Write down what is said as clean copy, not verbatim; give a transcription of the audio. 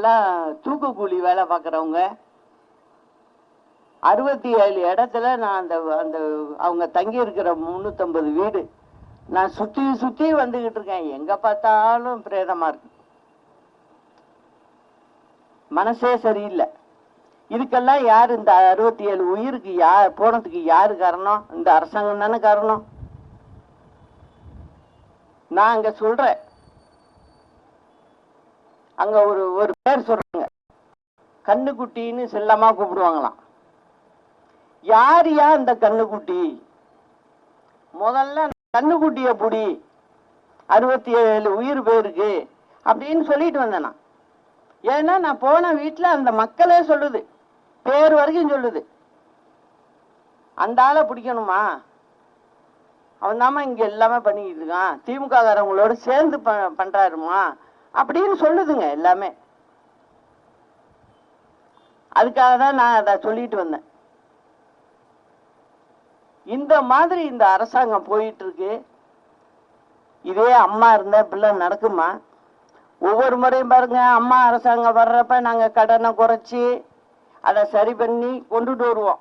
எல்லாம் தூக்கு கூலி வேலை பார்க்குறவங்க. 67 இடத்துல நான் அந்த அந்த அவங்க தங்கி இருக்கிற 350 வீடு நான் சுற்றி சுற்றி வந்துக்கிட்டு இருக்கேன். எங்கே பார்த்தாலும் பிரேதமாக இருக்கு. மனசே சரியில்லை. இதுக்கெல்லாம் யார்? இந்த 67 உயிருக்கு போனதுக்கு யாரு காரணம்? இந்த அரசாங்கம் தானே காரணம். நான் அங்க சொல்றேன், அங்க ஒரு பேர் சொல்றாங்க, கண்ணுக்குட்டின்னு செல்லமா கூப்பிடுவாங்களாம். யார் அந்த கண்ணுக்குட்டி? முதல்ல கண்ணுக்குட்டிய புடி, 67 உயிர் பேருக்கு அப்படின்னு சொல்லிட்டு வந்தேன் நான். ஏன்னா நான் போன வீட்டுல அந்த மக்களே சொல்லுது, பேர் வரைக்கும் சொல்லுது, அந்த ஆளை பிடிக்கணுமா, அவன் தாமா இங்க எல்லாமே பண்ணிக்கிட்டு இருக்கான், திமுக காரங்களோட சேர்ந்து பண்றாருமா அப்படின்னு சொல்லுதுங்க எல்லாமே. அதுக்காக தான் நான் அதை சொல்லிட்டு வந்தேன். இந்த மாதிரி இந்த அரசாங்கம் போயிட்டு இருக்கு. இதே அம்மா இருந்தா இப்படிலாம் நடக்குமா? ஒவ்வொரு முறையும் பாருங்க, அம்மா அரசாங்கம் வர்றப்ப நாங்க கடனை குறைச்சி அதை சரி பண்ணி கொண்டுட்டு வருவோம்.